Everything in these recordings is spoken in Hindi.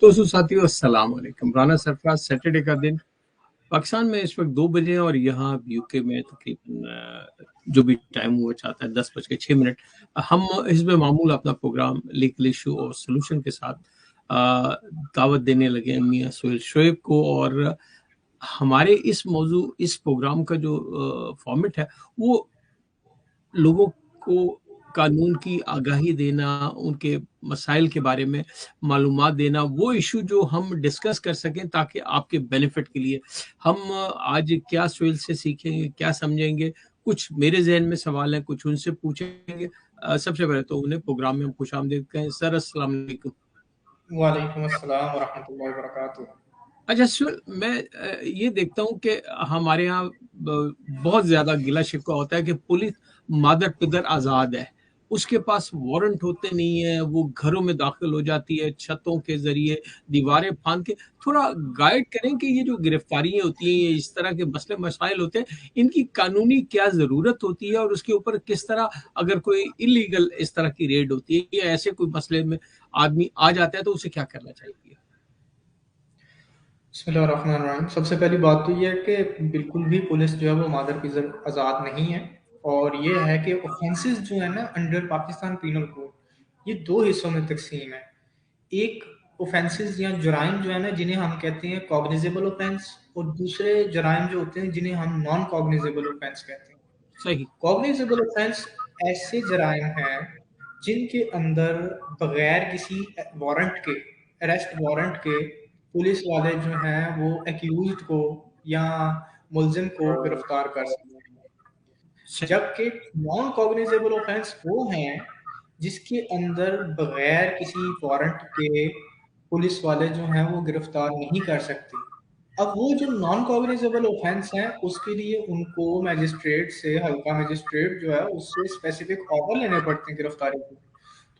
दोस्तों साथियों अस्सलाम वालेकुम। राना सरफराज। सैटरडे का दिन पाकिस्तान में इस वक्त 2 बजे और यहाँ यूके में तकरीबन जो भी टाइम हुआ चाहता है 10:06। हम हिस्ब मामूल अपना प्रोग्राम लीगल इशू और सोल्यूशन के साथ दावत देने लगे हैं मियां सुहेल शोएब को। और हमारे इस प्रोग्राम का जो फॉर्मेट है वो लोगों को कानून की आगाही देना, उनके मसाइल के बारे में मालूमात देना, वो इशू जो हम डिस्कस कर सकें ताकि आपके बेनिफिट के लिए। हम आज क्या सोहेल से सीखेंगे, क्या समझेंगे, कुछ मेरे ज़हन में सवाल हैं, कुछ उनसे पूछेंगे। सबसे पहले तो उन्हें प्रोग्राम में हम खुशामदीद कहें। सर अस्सलाम वालेकुम। वालेकुम अस्सलाम वरहमतुल्लाहि वबरकातुहू। अच्छा सुल, मैं ये देखता हूँ कि हमारे यहाँ बहुत ज्यादा गिला शिकवा होता है कि पुलिस मादर पिदर आजाद है, उसके पास वारंट होते नहीं है, वो घरों में दाखिल हो जाती है छतों के जरिए, दीवारें फांद के। थोड़ा गाइड करें कि ये जो गिरफ्तारियां होती हैं, ये इस तरह के मसले मसाइल होते हैं, इनकी कानूनी क्या जरूरत होती है और उसके ऊपर किस तरह, अगर कोई इलीगल इस तरह की रेड होती है या ऐसे कोई मसले में आदमी आ जाता है तो उसे क्या करना चाहिए। बिस्मिल्लाहिर्रहमानिर्रहीम। सबसे पहली बात तो ये है कि बिल्कुल भी पुलिस जो है वो मादर पिदर आज़ाद नहीं है। और ये है कि ऑफेंसेस जो है ना अंडर पाकिस्तान पीनल कोड, ये दो हिस्सों में तकसीम है। एक ऑफेंसेस या जुराइम जो है ना जिन्हें हम कहते हैं कॉग्निजेबल ऑफेंस, और दूसरे जुराइम जो होते हैं जिन्हें हम नॉन कॉग्निजेबल ऑफेंस कहते हैं। सही। कॉग्निजेबल ऑफेंस ऐसे जराइम हैं जिनके अंदर बगैर किसी वारंट के, अरेस्ट वारंट के, पुलिस वाले जो हैं वो एक्यूज्ड को या मुलजिम को गिरफ्तार कर सकते हैं। सही। जबकि नॉन कॉग्निजेबल ऑफेंस वो हैं जिसके अंदर बगैर किसी वारंट के पुलिस वाले जो हैं वो गिरफ्तार नहीं कर सकते। अब वो जो नॉन कॉग्निजेबल ऑफेंस हैं उसके लिए उनको मैजिस्ट्रेट से, हल्का मैजिस्ट्रेट जो है उससे स्पेसिफिक ऑर्डर लेने पड़ते हैं गिरफ्तारी के।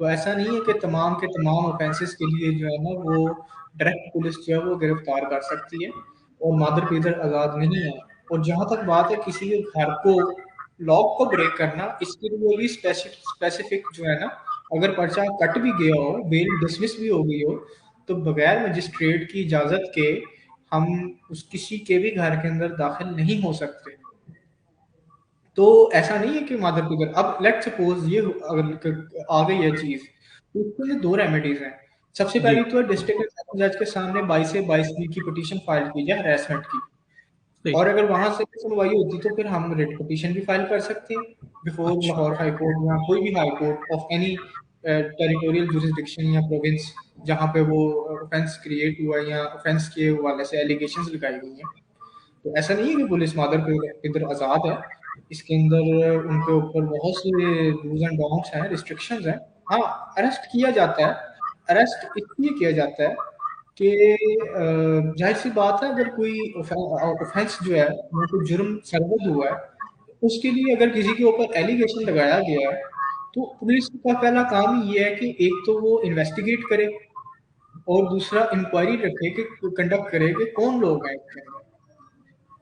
तो ऐसा नहीं है कि तमाम के तमाम ऑफेंसेस के लिए जो है ना वो डायरेक्ट पुलिस जो है वो गिरफ्तार कर सकती है और मादर पीदर आज़ाद नहीं है। और जहाँ तक बात है किसी के घर को, लॉक को ब्रेक करना, इसके लिए भी स्पेसिफिक जो है ना, अगर पर्चा कट भी गया हो, बेल डिसमिस भी हो गई हो, तो बगैर मजिस्ट्रेट की इजाज़त के हम उस किसी के भी घर के अंदर दाखिल नहीं हो सकते। तो ऐसा नहीं है कि मादर पिदर, अब लेट सपोज ये अगर आ गई है चीज, तो उसके लिए दो रेमेडीज हैं। सबसे जी। पहली तो डिस्ट्रिक्ट जज के सामने 22 से 22 दिन की पिटीशन फाइल की जाए हरेसमेंट की। सही। और अगर वहां से सुनवाई होती तो फिर हम रिट पिटीशन भी फाइल कर सकते हैं बिफोर अच्छा। लाहौर हाई कोर्ट या कोई भी high court of any territorial jurisdiction या प्रोविंस जहां पे वो ऑफेंस क्रिएट हुआ है या ऑफेंस के हवाले से एलिगेशंस लगाई गई हैं। तो ऐसा नहीं है कि पुलिस मादर इधर आज़ाद है। इसके अंदर उनके ऊपर बहुत से डूज एंड डोंट्स हैं, रिस्ट्रिक्शंस हैं। हाँ, अरेस्ट किया जाता है। अरेस्ट इसलिए किया जाता है कि जाहिर सी बात है अगर कोई ऑफेंस जो है या कोई जुर्म सरजद हुआ है, उसके लिए अगर किसी के ऊपर एलिगेशन लगाया गया है तो पुलिस का पहला काम ये है कि एक तो वो इन्वेस्टिगेट करे और दूसरा इंक्वायरी रखे कि कंडक्ट करे कि कौन लोग हैं इसके अंदर।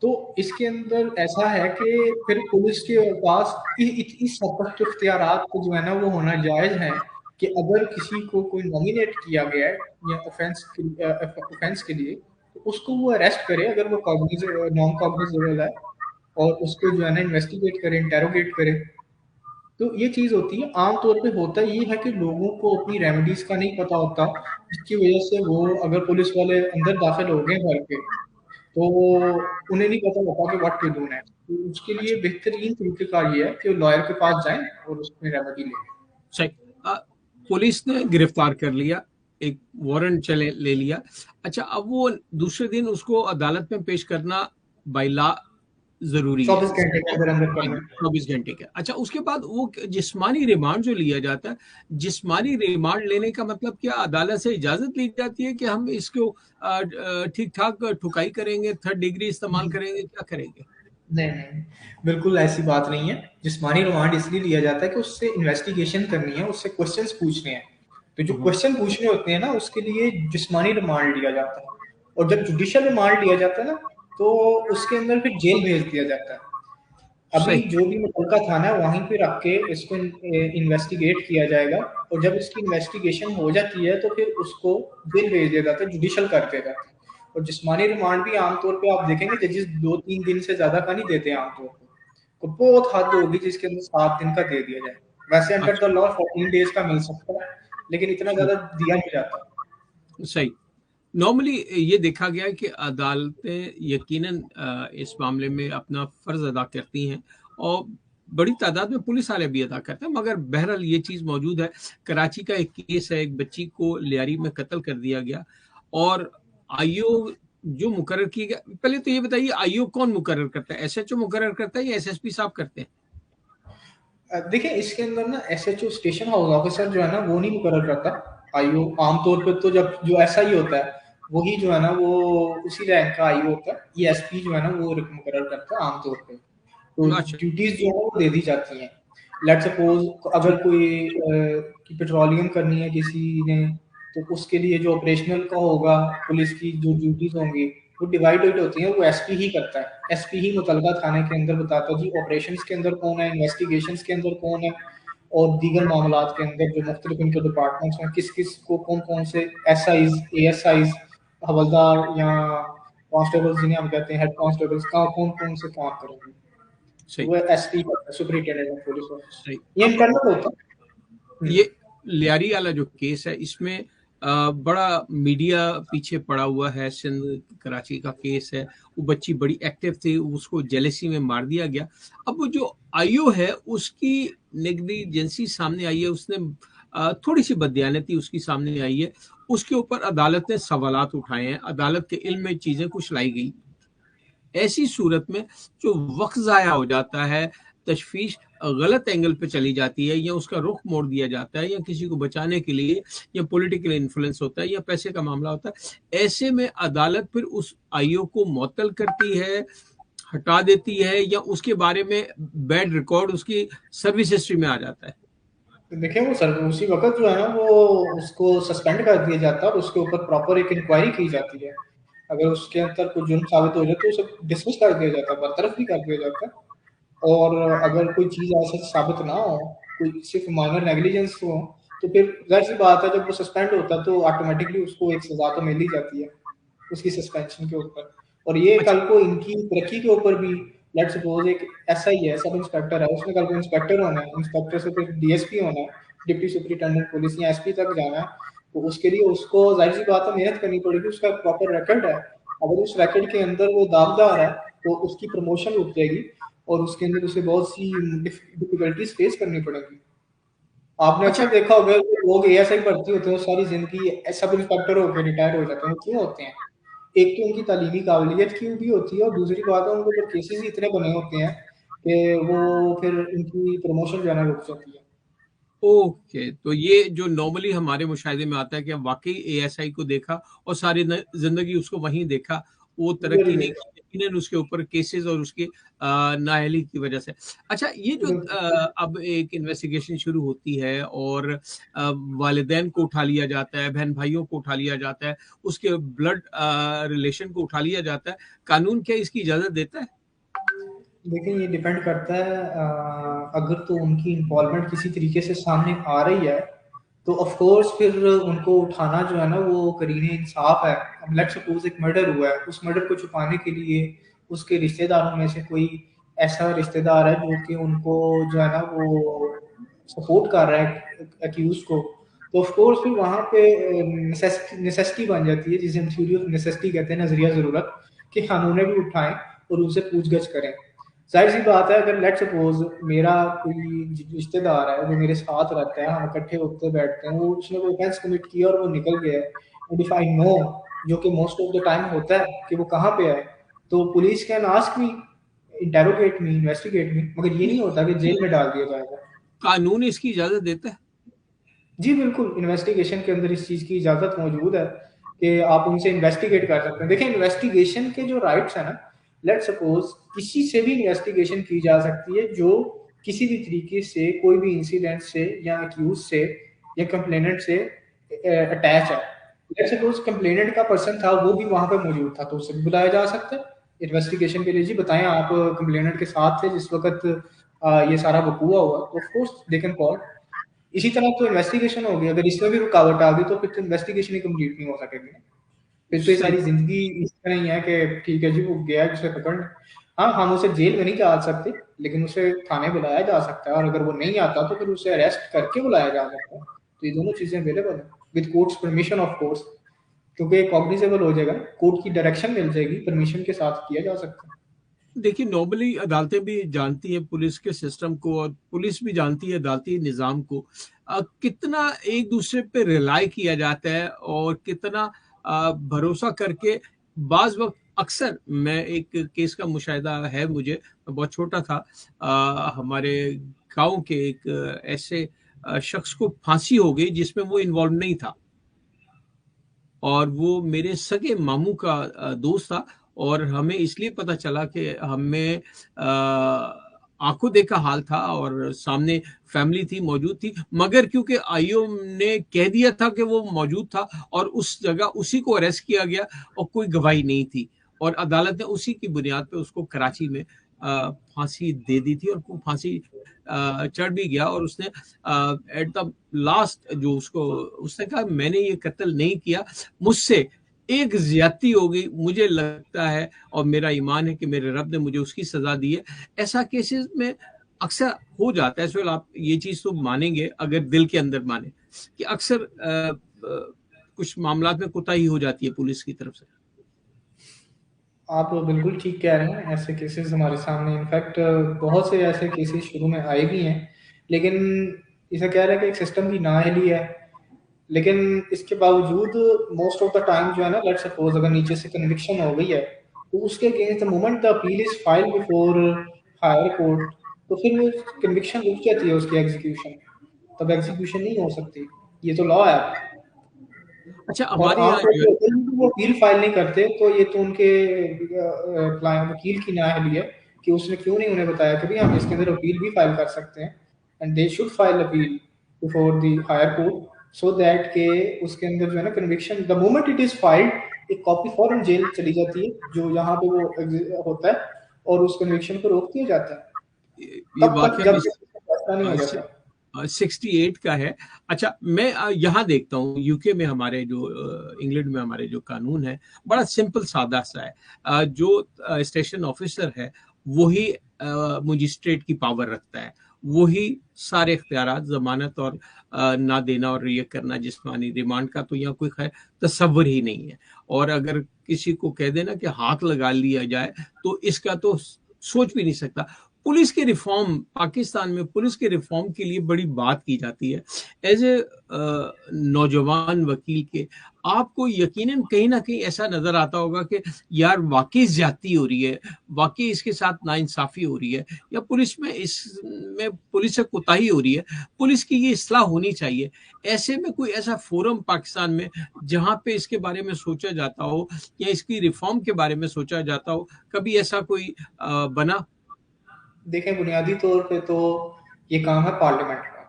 तो इसके अंदर ऐसा है कि फिर पुलिस के पास इस हद तक तो इख्तियारात को जो है ना वो होना जायज़ है कि अगर किसी को कोई नॉमिनेट किया गया है या ऑफेंस के लिए, तो उसको वो अरेस्ट करे अगर वो नॉन कॉग्निजेबल है, और उसको जो है ना इन्वेस्टिगेट करे, इंटेरोगेट करे। तो ये चीज़ होती है। आम तौर पे होता ये है कि लोगों को अपनी रेमेडीज़ का नहीं पता होता, जिसकी वजह से वो, अगर पुलिस वाले अंदर दाखिल हो गए घर के, तो उन्हें नहीं पता होता कि व्हाट टू डू नेक्स्ट। तो उसके लिए अच्छा। बेहतरीन तरीक़ेकार ये है कि लॉयर के पास जाएँ और उसमें रेमेडी लें। सही। अ, पुलिस ने गिरफ्तार कर लिया, एक वारंट चले ले लिया। अच्छा, अब वो दूसरे दिन उसको अदालत में पेश करना बाय लॉ जरूरी है। 24 घंटे के अंदर करना है। 24 घंटे का। अच्छा, उसके बाद वो जिस्मानी रिमांड जो लिया जाता है, जिस्मानी रिमांड लेने का मतलब क्या, अदालत से इजाजत ली जाती है कि हम इसको ठीक ठाक ठुकाई करेंगे, थर्ड डिग्री इस्तेमाल करेंगे, क्या करेंगे। नहीं, नहीं, बिल्कुल ऐसी बात नहीं है। जिस्मानी रिमांड इसलिए लिया जाता है कि उससे इन्वेस्टिगेशन करनी है, उससे क्वेश्चंस पूछने हैं। तो जो हम्म। क्वेश्चन पूछने होते हैं ना, उसके लिए जिस्मानी रिमांड लिया जाता है। और जब जुडिशियल रिमांड लिया जाता है ना, तो उसके अंदर फिर जेल भेज दिया जाता है। अभी सही। जो भी मुतलका थाना है वहीं पे रख के इसको इन्वेस्टिगेट किया जाएगा, और जब इसकी इन्वेस्टिगेशन हो जाती है तो फिर उसको जेल भेज दिया जाता है, जुडिशल कर दिया जाता है। और जिस्मानी रिमांड भी आमतौर पे आप देखेंगे जजेस 2-3 दिन से ज्यादा का नहीं देते आमतौर पे, तो बहुत हद होगी जिसके अंदर 7 दिन का दे दिया जाए। वैसे अंडर अच्छा। द लॉ 14 डेज का मिल सकता है, लेकिन इतना ज्यादा दिया नहीं जाता। सही। नॉर्मली ये देखा गया है कि अदालतें यकीनन इस मामले में अपना फर्ज अदा करती हैं, और बड़ी तादाद में पुलिस वाले भी अदा करते हैं, मगर बहरहाल ये चीज मौजूद है। कराची का एक केस है, एक बच्ची को लियारी में कत्ल कर दिया गया, और आईओ जो मुकर्रर किया गया, पहले तो ये बताइए आईओ कौन मुकर्रर करता है? एसएचओ मुकर्रर करता है या एसएसपी साहब करते हैं? देखिए इसके अंदर ना एसएचओ स्टेशन हाउस ऑफिसर जो है ना वो नहीं मुकर्रर करता आईओ। आमतौर पे तो जब जो एसआई होता है वही जो है ना वो उसी रैंक का आईओ होता है। ये एसपी जो है ना वो मुकर्रर करता है आमतौर पे। तो अच्छा। ड्यूटीज जो है वो दे दी जाती हैं। लेट सपोज अगर ठीक। कोई की पेट्रोलिंग करनी है किसी ने, तो उसके लिए जो ऑपरेशनल का होगा, पुलिस की जो ड्यूटीज होंगी वो डिवाइडेड होती हैं, वो एसपी ही करता है। एसपी ही मुतलका थाने के अंदर बताता है जी ऑपरेशंस के अंदर कौन है, इन्वेस्टिगेशंस के अंदर कौन है, और दीगर मामलात के अंदर जो मुख्तलिफ इनके डिपार्टमेंट्स हैं किस किस को कौन कौन से एसआईज, एएसआईज, हवलदार या कॉन्स्टेबल्स जिन्हें हम कहते हैं हेड कॉन्स्टेबल्स का कौन कौन से काम करेंगे, तो सही। वो एसपी करता है, सुपरिटेंडेंट ऑफ पुलिस ऑफिस। सही। ये अब इंटरनल होता है। ये लियारी वाला जो केस है, इसमें बड़ा मीडिया पीछे पड़ा हुआ है। सिंध कराची का केस है, वो बच्ची बड़ी एक्टिव थी, उसको जेलेसी में मार दिया गया। अब वो जो आईओ है उसकी नेग्लिजेंसी सामने आई है, उसने थोड़ी सी बददियानती उसकी सामने आई है, उसके ऊपर अदालत ने सवालात उठाए हैं, अदालत के इल्म में चीजें कुछ लाई गई। ऐसी सूरत में जो वक्त ज़ाया हो जाता है, तशवीश गलत एंगल पे चली जाती है, या उसका रुख मोड़ दिया जाता है, या किसी को बचाने के लिए, या पॉलिटिकल इन्फ्लुएंस होता है, या पैसे का मामला होता है, ऐसे में अदालत फिर उस आईओ को मुअत्तल करती है, हटा देती है, या उसके बारे में बैड रिकॉर्ड उसकी सर्विस हिस्ट्री में आ जाता है। देखिए वो सर उसी वक्त जो है ना वो उसको सस्पेंड कर दिया जाता है और उसके ऊपर प्रॉपर एक इंक्वायरी की जाती है। अगर उसके अंदर कोई जुर्म साबित हो जाए तो उसे डिसमिस कर दिया जाता है, बरतरफ भी कर दिया जाता है। और अगर कोई चीज़ ऐसे साबित ना हो, कोई सिर्फ माइनर नेग्लिजेंस हो, तो फिर जाहिर सी बात है जब वो सस्पेंड होता है तो ऑटोमेटिकली उसको एक सजा तो मिल ही जाती है उसकी सस्पेंशन के ऊपर। और ये अच्छा। कल को इनकी तरक्की के ऊपर भी, लेट्स सपोज एक एसआई है, सब इंस्पेक्टर है, उसने कल को इंस्पेक्टर होना है, इंस्पेक्टर से फिर डीएसपी होना है, डिप्टी सुपरिटेंडेंट पुलिस या एसपी तक जाना है, तो उसके लिए उसको जाहिर सी बात है मेहनत करनी पड़ेगी। उसका प्रॉपर रिकॉर्ड है, अगर उस रिकॉर्ड के अंदर वो दागदार है तो उसकी प्रमोशन रुक जाएगी और उसके अंदर उसे बहुत सी डिफिकल्टीज फेस करनी पड़ेगी। आपने अच्छा। अक्सर देखा होगा कि लोग एएसआई भर्ती होते हैं वो सारी जिंदगी सब इंस्पेक्टर होकर रिटायर हो जाते हैं। वो क्यों होते हैं? एक तो उनकी तालीमी काबिलियत की भी होती है और दूसरी बात है उनके ऊपर केसेस ही इतने बने होते हैं कि वो फिर उनकी प्रमोशन जाना रुक जाती है। ओके, तो ये जो नॉर्मली हमारे मुशाहिदे में आता है कि वाकई एएसआई को देखा और सारी जिंदगी उसको वहीं देखा, वो तरक्की नहीं की, यकीनन उसके ऊपर केसेस और उसकी नाअहली की वजह से। अच्छा, ये जो अब एक इन्वेस्टिगेशन शुरू होती है, और वालिदैन को उठा लिया जाता है, बहन भाइयों को उठा लिया जाता है, उसके ब्लड रिलेशन को उठा लिया जाता है, कानून क्या इसकी इजाजत देता है? देखिए ये डिपेंड करता है अगर तो उनकी इन्वॉल्वमेंट किसी तरीके से सामने आ रही है तो ऑफ कोर्स फिर उनको उठाना जो है ना वो करीने इंसाफ है। अब लेट्स सपोज एक मर्डर हुआ है, उस मर्डर को छुपाने के लिए उसके रिश्तेदारों में से कोई ऐसा रिश्तेदार है जो कि उनको जो है ना वो सपोर्ट कर रहा है अक्यूज को, तो ऑफ कोर्स फिर वहां पे नेसेसिटी बन जाती है, जिसे हम थ्योरी ऑफ नेसेसिटी कहते हैं, नजरिया जरूरत, कि हम उन्हें भी उठाएं और उनसे पूछगछ करें। जाहिर सी बात है अगर लेट सपोज मेरा कोई रिश्तेदार है जो मेरे साथ रहता है, हम इकट्ठे होते बैठते हैं, वो उसने कोई ऑफेंस कमिट किया और वो निकल गया है, एंड इफ आई नो, जो कि मोस्ट ऑफ द टाइम होता है कि वो कहाँ पे है, तो police can ask me, interrogate me, investigate me, मगर ये नहीं होता कि जेल में डाल दिया जाएगा। कानून इसकी इजाजत देता है? जी बिल्कुल, इन्वेस्टिगेशन के अंदर इस चीज़ की इजाज़त मौजूद है कि आप उनसे इन्वेस्टिगेट कर सकते हैं। देखिए इन्वेस्टिगेशन के जो राइट्स हैं ना, लेट्स सपोज किसी से भी इन्वेस्टिगेशन की जा सकती है जो किसी भी तरीके से कोई भी इंसिडेंट से या अक्यूज से या कंप्लेनेंट से अटैच है। लेट्स सपोज कंप्लेनेंट का पर्सन था वो भी वहां पे मौजूद था तो उसे भी बुलाया जा सकता है। इन्वेस्टिगेशन के लिए, जी बताएं आप कंप्लेनेंट के साथ थे जिस वक्त ये सारा वकूआ हुआ, तो of course they can call. इसी तरह तो इन्वेस्टिगेशन होगी, अगर इसमें भी रुकावट आ गई तो फिर तो इन्वेस्टिगेशन ही कंप्लीट नहीं हो सकेगी। फिर तो ये सही। सारी जिंदगी इस तरह ही है कि ठीक है जी वो गया है, उसे पकड़, हाँ हम उसे जेल में नहीं डाल सकते, लेकिन उसे थाने बुलाया जा सकता है, और अगर वो नहीं आता तो फिर उसे अरेस्ट करके बुलाया जा सकता है। तो ये दोनों चीजें अवेलेबल है with courts permission of course, क्योंकि कॉग्निजेबल हो जाएगा, कोर्ट की डायरेक्शन मिल जाएगी, परमिशन के साथ किया जा सकता है। देखिए, नॉर्मली अदालतें भी जानती हैं पुलिस के सिस्टम को, और पुलिस भी जानती है अदालती निज़ाम को। कितना एक दूसरे पे रिलाई किया जाता है और कितना भरोसा करके। बाज वक्त अक्सर मैं एक केस का मुशाहिदा है मुझे, मैं बहुत छोटा था, हमारे गांव के एक ऐसे शख्स को फांसी हो गई जिसमें वो इन्वॉल्व नहीं था, और वो मेरे सगे मामू का दोस्त था। और हमें इसलिए पता चला कि हमें आंखों देखा हाल था और सामने फैमिली थी, मौजूद थी, मगर क्योंकि आईओ ने कह दिया था कि वो मौजूद था और उस जगह उसी को अरेस्ट किया गया, और कोई गवाही नहीं थी, और अदालत ने उसी की बुनियाद पे उसको कराची में फांसी दे दी थी, और वो फांसी चढ़ भी गया। और उसने एट द लास्ट जो उसको, उसने कहा मैंने ये कत्ल नहीं किया, मुझसे एक ज्यादती हो गई, मुझे लगता है और मेरा ईमान है कि मेरे रब ने मुझे उसकी सजा दी है। ऐसा केसेस में अक्सर हो जाता है। सो आप ये चीज तो मानेंगे, अगर दिल के अंदर माने, कि अक्सर कुछ मामला में कोताही हो जाती है पुलिस की तरफ से। आप बिल्कुल ठीक कह रहे हैं, ऐसे केसेस हमारे सामने इनफैक्ट बहुत से ऐसे केसेस शुरू में आए भी हैं, लेकिन इसे कह रहा है कि एक सिस्टम की नाअहली है। लेकिन इसके बावजूद मोस्ट ऑफ द टाइम जो है ना, लेट्स सपोज अगर नीचे से कन्विक्शन हो गई है, तो उसके against the moment the appeal is filed before higher court, तो फिर वो कन्विक्शन रुक जाती है उसकी एग्जीक्यूशन, तब एग्जीक्यूशन नहीं हो सकती। ये तो लॉ है। अच्छा, और हमारे यहाँ आमतौर जो पे होता है कि वो अपील फाइल नहीं करते, तो ये तो उनके वकील की नाअहली है कि उसने क्यों नहीं उन्हें बताया कि भाई हम इसके अंदर अपील भी फाइल कर सकते हैं, and they should file appeal before the higher court, so that के उसके अंदर जो है ना conviction the moment it is filed एक कॉपी फॉरन जेल चली जाती है जो यहाँ पे वो होता है, और उस कन्विक्शन को रोक दिया जाता है ये तब तक वाकया जब भी तक उसका फैसला नहीं हो जाता। 68 का है। अच्छा, मैं यहाँ देखता हूँ यूके में हमारे जो इंग्लैंड में हमारे जो कानून है, बड़ा सिंपल सादा सा है। जो स्टेशन ऑफिसर है वही मजिस्ट्रेट की पावर रखता है, वही सारे इख्तियारात, जमानत और ना देना और ये करना, जिस्मानी रिमांड का तो यहाँ कोई खैर तस्वर ही नहीं है। और अगर किसी को कह देना कि हाथ लगा लिया जाए तो इसका तो सोच भी नहीं सकता। पुलिस के रिफॉर्म, पाकिस्तान में पुलिस के रिफॉर्म के लिए बड़ी बात की जाती है। एज ए नौजवान वकील के, आपको यकीनन कहीं ना कहीं ऐसा नजर आता होगा कि यार वाकई ज्यादती हो रही है, वाकई इसके साथ नाइंसाफी हो रही है, या पुलिस में इसमें पुलिस से कोताही हो रही है, पुलिस की ये इस्लाह होनी चाहिए। ऐसे में कोई ऐसा फोरम पाकिस्तान में जहां पे इसके बारे में सोचा जाता हो या इसकी रिफॉर्म के बारे में सोचा जाता हो, कभी ऐसा कोई बना? देखें बुनियादी तौर पे तो ये काम है पार्लियामेंट का।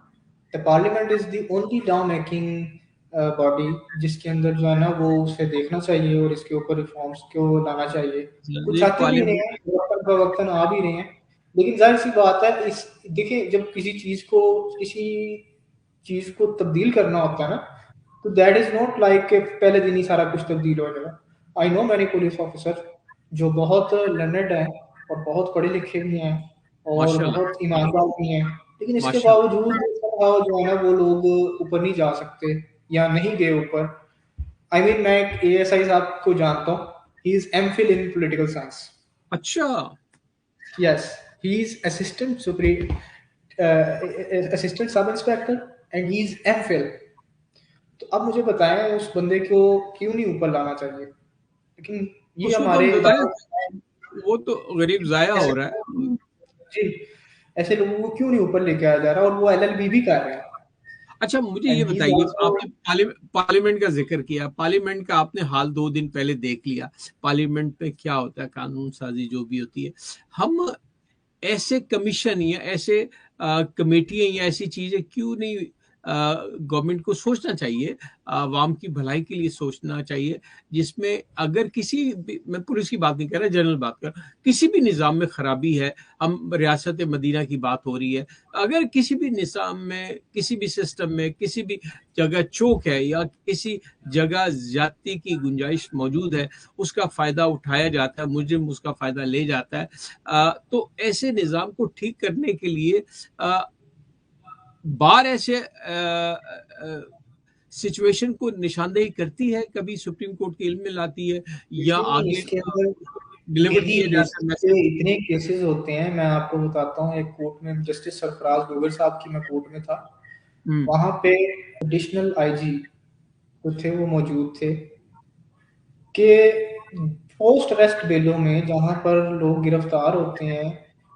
The parliament is the only law making body जिसके अंदर जो है ना वो उसे देखना चाहिए और इसके ऊपर रिफॉर्म्स को लाना चाहिए। कुछ ये आते भी नहीं पार्लियामेंट। है, वक्तन फवक्तन आ भी रहे हैं, लेकिन जाहिर सी बात है इस, देखिए जब किसी चीज को तब्दील करना होता है ना, तो दैट इज नॉट लाइक कि पहले दिन ही सारा कुछ तब्दील हो जाएगा। I know many police officer जो बहुत लर्नड हैं और बहुत पढ़े लिखे भी हैं और माशाल्लाह। बहुत ईमानदार भी हैं, लेकिन इसके माशाल्लाह। बावजूद somehow जो है ना वो लोग ऊपर नहीं जा सकते या नहीं गए ऊपर। आई मीन मैं एक एएसआई साहब को जानता हूँ, he is MPhil in political science. अच्छा। Yes, he is assistant sub inspector and he is MPhil. तो अब मुझे बताएं उस बंदे को क्यों नहीं ऊपर लाना चाहिए, लेकिन ये उसको तो हमारे बताया, वो तो गरीब जाया हो ऐसे रहा है। जी ऐसे लोगों को क्यों नहीं ऊपर लेके आया जा रहा, और वो एलएलबी भी कर रहे हैं, अच्छा, मुझे ये एंड ही इज बताइए, आल्सो। आपने पार्लियामेंट का जिक्र किया, पार्लियामेंट का आपने हाल 2 दिन पहले देख लिया। पार्लियामेंट में क्या होता है, कानून साजी जो भी होती है, हम ऐसे कमीशन या ऐसे कमेटियां या ऐसी चीजें क्यों नहीं गवर्नमेंट को सोचना चाहिए, आवाम की भलाई के लिए सोचना चाहिए, जिसमें अगर किसी भी, मैं पुलिस की बात नहीं कर रहा, जनरल बात कर रहा, किसी भी निज़ाम में खराबी है, हम रियासत मदीना की बात हो रही है, अगर किसी भी निज़ाम में, किसी भी सिस्टम में, किसी भी जगह चोक है या किसी जगह ज्यादती की गुंजाइश मौजूद है, उसका फायदा उठाया जाता है, मुजरिम उसका फायदा ले जाता है। तो ऐसे निज़ाम को ठीक करने के लिए बार ऐसे सिचुएशन को निशानदेही करती है, कभी सुप्रीम कोर्ट के इल्म में लाती है या देखिए आगे इसके अंदर डिलीवर डेली किया जाता है बेसिस पे मैसेज। इतने केसेस होते हैं, मैं आपको बताता हूँ। एक कोर्ट में जस्टिस सरफराज गोगर साहब की मैं कोर्ट में था, हम्म। वहां पे एडिशनल आईजी जो थे वो मौजूद थे कि पोस्ट अरेस्ट बेलों में जहां पर लोग गिरफ्तार होते हैं,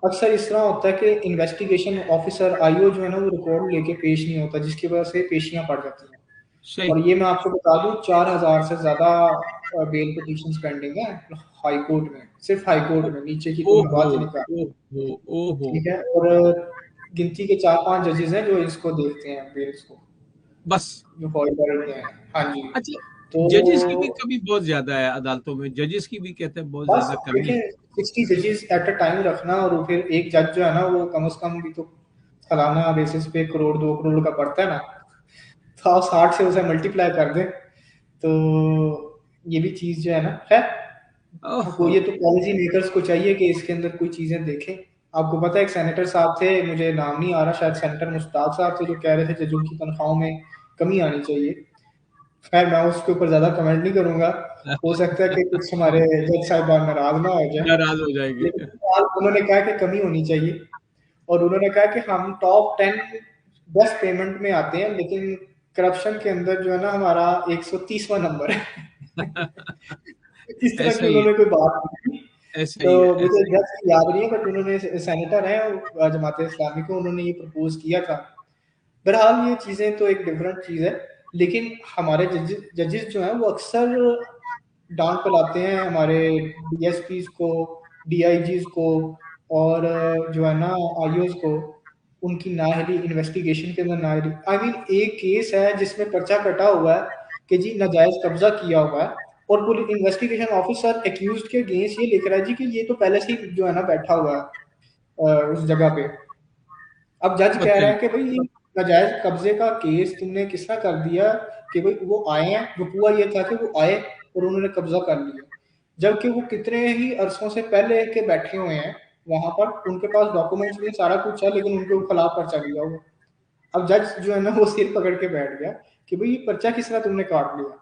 अक्सर इस तरह होता है कि इन्वेस्टिगेशन ऑफिसर आईओ जो है ना वो रिकॉर्ड लेके पेश नहीं होता, जिसकी वजह से पेशियां पड़ जाती हैं। सही। और ये मैं आपको बता दूं 4,000 से ज्यादा बेल पिटीशन पेंडिंग है हाई कोर्ट में, सिर्फ हाई कोर्ट में, नीचे की तो मैं ओहो। बात ही नहीं कर रहा। ओहो। ओहो। ठीक है, और गिनती के 4-5 जजेस हैं जो इसको देखते हैं बेल्स को, बस। जो फॉल कर हैं। हाँ जी। अच्छा, तो जजेस की भी कमी बहुत ज्यादा है अदालतों में, जजेस की भी कहते हैं बहुत बस ज्यादा कमी है। देखिए 60 जजेस एट अ टाइम रखना, और फिर एक जज जो है ना वो कम से कम भी तो सालाना बेसिस पे 1 करोड़ 2 करोड़ का पड़ता है ना, तो आप 60 से उसे मल्टीप्लाई कर दें, तो ये भी चीज जो है ना, खैर को ओहो। ये तो पॉलिसी मेकर्स को चाहिए कि इसके अंदर कोई चीजें देखें। आपको पता है एक सेनेटर साहब थे, मुझे नाम नहीं आ रहा, शायद सेनेटर मुश्ताक साहब थे, जो कह रहे थे जजों की तनख्वाहों में कमी आनी चाहिए। खैर मैं उसके ऊपर ज्यादा कमेंट नहीं करूंगा, हो सकता है कि कुछ हमारे जज साहिबान नाराज ना हो जाए, नाराज हो जाएंगे। लेकिन फिलहाल उन्होंने कहा कि कमी होनी चाहिए। और उन्होंने कहा कि हम टॉप 10 बेस्ट पेमेंट में आते हैं, लेकिन करप्शन के अंदर जो है ना हमारा 130वां नंबर है। इस तरह ऐसा की ही है। उन्होंने कोई बात की। ऐसा तो ही है। मुझे ऐसा ही एग्जैक्ट याद नहीं है, बट उन्होंने, सेनेटर हैं जमात इस्लामी को, उन्होंने ये प्रपोज किया था। बहरहाल ये चीजें तो एक डिफरेंट चीज है, लेकिन हमारे जजेस जो हैं वो अक्सर डांट पलाते हैं हमारे डीएसपीज को, डीआईजीज को, और जो है ना आईओज को, उनकी नाअहली इन्वेस्टिगेशन के अंदर नाअहली। आई मीन एक केस है जिसमें पर्चा कटा हुआ है कि जी नाजायज कब्जा किया हुआ है, और पुलिस इन्वेस्टिगेशन ऑफिसर एक्यूज्ड के अगेंस्ट ये लिख रहा है जी कि ये तो पहले से ही जो है ना बैठा हुआ है उस जगह पे। अब जज कह रहा अच्छा। है कि भाई ये नाजायज कब्जे का केस तुमने किस तरह कर दिया कि भाई वो आए हैं, वकूआ ये था कि वो आए और उन्होंने कब्जा कर लिया, जबकि वो कितने ही अरसों से पहले के बैठे हुए हैं वहां पर, उनके पास डॉक्यूमेंट्स भी सारा कुछ है, लेकिन उनके खिलाफ पर्चा दिया हुआ। अब जज जो है ना वो सिर पकड़ के बैठ गया कि भाई ये पर्चा किस तरह तुमने काट लिया,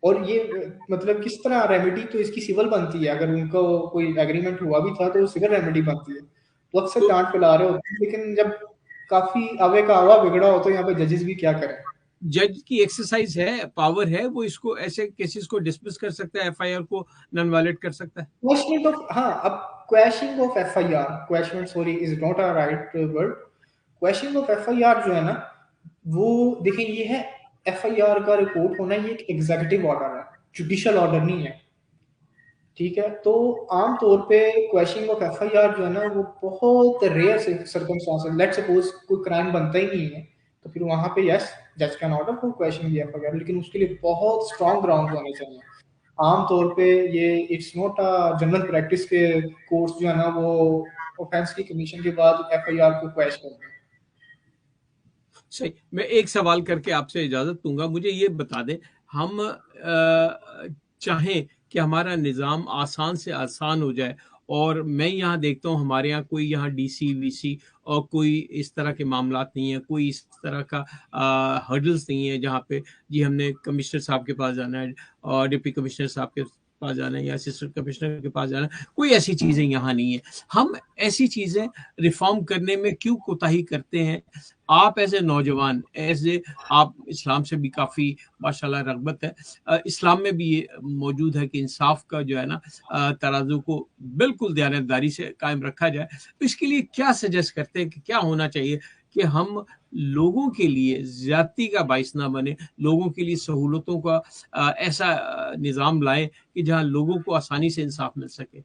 और ये मतलब किस तरह रेमेडी तो इसकी सिविल बनती है, अगर उनको कोई एग्रीमेंट हुआ भी था तो सिविल रेमेडी बनती है। तो अक्सर तो डांट पिला रहे होते हैं, लेकिन जब काफी आवे का आवा बिगड़ा हो तो यहाँ पे जजेस भी क्या करें। जज की एक्सरसाइज है, पावर है, वो इसको ऐसे केसेस को डिसमिस कर सकता है, एफआईआर को नन वायलेट कर सकता है। क्वेश्चन ऑफ, हाँ, अब question of FIR, question sorry is not a right word, question of FIR जो है ना, वो देखिए ये है, एफआईआर का रिपोर्ट होना ये एक एग्जीक्यूटिव ऑर्डर है, जुडिशियल ऑर्डर नहीं है। ठीक है, तो आम तौर पे क्वेश्चनिंग ऑफ एफआईआर जो है ना वो बहुत रेयर सर्कमस्टांसेस, लेट सपोज कोई क्राइम बनता ही नहीं है, तो फिर वहां पे यस जज can order for questioning the FIR, लेकिन उसके लिए बहुत स्ट्रॉन्ग ग्राउंड होने चाहिए। आम तौर पे ये it's not a general practice के कोर्ट्स जो है ना वो ऑफेंस की कमीशन के बाद एफआईआर को क्वेश्चन करते हैं। सही। मैं एक सवाल करके आपसे इजाजत दूंगा, मुझे ये बता दें, हम चाहें कि हमारा निज़ाम आसान से आसान हो जाए, और मैं यहाँ देखता हूँ हमारे यहाँ कोई यहाँ डीसी वीसी और कोई इस तरह के मामलात नहीं है, कोई इस तरह का हर्डल्स नहीं है जहाँ पे जी हमने कमिश्नर साहब के पास जाना है और डिप्टी कमिश्नर साहब के पास जाना है या असिस्टेंट कमिश्नर के पास जाना है, कोई ऐसी चीजें यहाँ नहीं है। हम ऐसी चीजें रिफॉर्म करने में क्यों कोताही करते हैं? आप एज ए नौजवान, एज ए, आप इस्लाम से भी काफ़ी माशाल्लाह रगबत है, इस्लाम में भी ये मौजूद है कि इंसाफ का जो है ना तराजू को बिल्कुल दयानतदारी से कायम रखा जाए। तो इसके लिए क्या सजेस्ट करते हैं कि क्या होना चाहिए कि हम लोगों के लिए ज्यादती का बाइस ना बने, लोगों के लिए सहूलतों का ऐसा निज़ाम लाएं कि जहां लोगों को आसानी से इंसाफ मिल सके।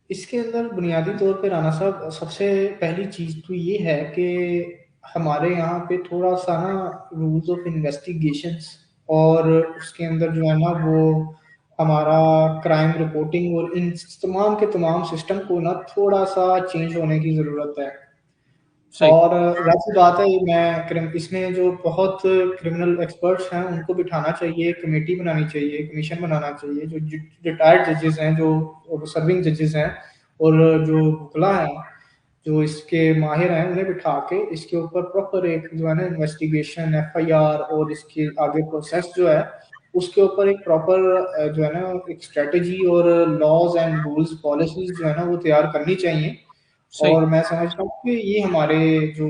इसके अंदर बुनियादी तौर पे राना साहब सबसे पहली चीज तो ये है कि हमारे यहाँ पे थोड़ा-सा ना रूल्स ऑफ इन्वेस्टिगेशंस और उसके अंदर जो है ना वो हमारा क्राइम रिपोर्टिंग और इन तमाम के तमाम सिस्टम को ना थोड़ा-सा चेंज होने की ज़रूरत है। सही। और ज़ाहिर-सी बात है मैं इसमें जो बहुत क्रिमिनल एक्सपर्ट्स हैं उनको बिठाना चाहिए, कमेटी बनानी चाहिए, कमीशन बनाना चाहिए, जो रिटायर्ड जजेस हैं, जो सर्विंग जजेस हैं और जो वकील हैं, जो इसके माहिर हैं, उन्हें बिठा के इसके ऊपर प्रॉपर एक जो है ना इन्वेस्टिगेशन, एफआईआर और इसके आगे प्रोसेस जो है, उसके ऊपर एक प्रॉपर जो है ना एक स्ट्रैटेजी और लॉज़ एंड रूल्स, पॉलिसीज़ जो है ना वो तैयार करनी चाहिए। सही। और मैं समझता हूँ कि ये हमारे जो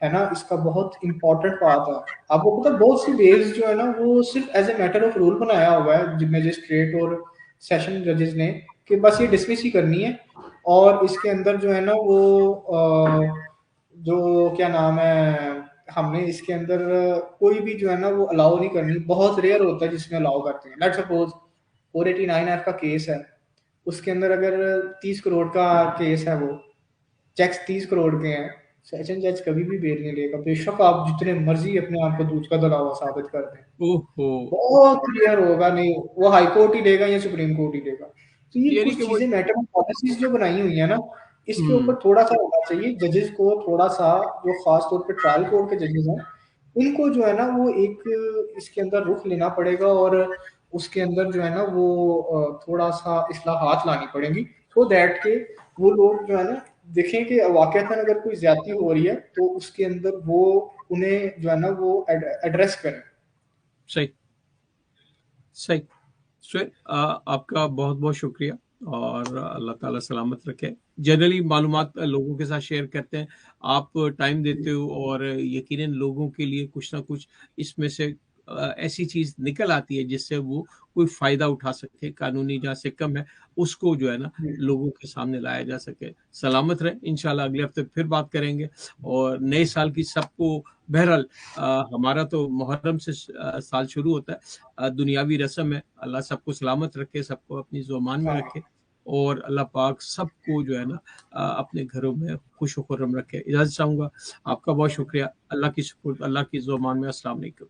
है ना इसका बहुत इम्पोर्टेंट पार्ट है। आपको पता है बहुत सी वेज जो है ना वो सिर्फ as a matter of rule बनाया हुआ है मजिस्ट्रेट और सेशन जजेस ने कि बस ये डिसमिस ही करनी है और इसके अंदर जो है ना वो जो क्या नाम है हमने इसके अंदर कोई भी जो है ना वो अलाउ नहीं करनी। बहुत रेयर होता है जिसमें अलाउ करते हैं। लेट्स सपोज 489 एफ का केस है, उसके अंदर अगर 30 करोड़ का केस है, वो चेक्स 30 करोड़ के हैं, सेशन जज कभी भी बेल नहीं लेगा, बेशक आप जितने मर्जी अपने आप को दूध का धला हुआ साबित कर दें। ओहो। बहुत क्लियर होगा, नहीं वो हाई कोर्ट ही देगा या सुप्रीम कोर्ट ही देगा। तो ये यानी कि कुछ वो चीजें मैटर ऑफ पॉलिसीज जो बनाई हुई है ना, इसके हम्म। ऊपर थोड़ा सा होना चाहिए जजेस को, थोड़ा सा जो खास तौर पे ट्रायल कोर्ट के जजेस हैं इनको जो है ना वो एक इसके अंदर रुख लेना पड़ेगा और उसके अंदर जो है ना वो थोड़ा सा इस्लाहात लानी पड़ेंगी सो दैट के वो लोग जो है ना देखें कि वाकईतन अगर कोई ज्यादती हो रही है तो उसके अंदर वो उन्हें जो है ना वो एड्रेस करें। सही। सही। सुहेल, आपका बहुत बहुत शुक्रिया और अल्लाह ताला सलामत रखे। जनरली मालूमात लोगों के साथ शेयर करते हैं, आप टाइम देते हो और यकीनन लोगों के लिए कुछ ना कुछ इसमें से ऐसी चीज़ निकल आती है जिससे वो कोई फ़ायदा उठा सके, कानूनी जहाँ से कम है, उसको जो है ना लोगों के सामने लाया जा सके। सलामत रहें, इंशाल्लाह अगले हफ्ते फिर बात करेंगे और नए साल की सबको बहरहाल हमारा तो मुहर्रम से साल शुरू होता है, दुनियावी रस्म है। अल्लाह सबको सलामत रखे, सबको अपनी ज़ुबान में हाँ, रखे और अल्लाह पाक सबको जो है ना अपने घरों में खुश खुर्रम रखे। इजाज़त चाहूँगा, आपका बहुत शुक्रिया। अल्लाह की शुक्र, अल्लाह की ज़ुबान में अस्सलाम वालेकुम।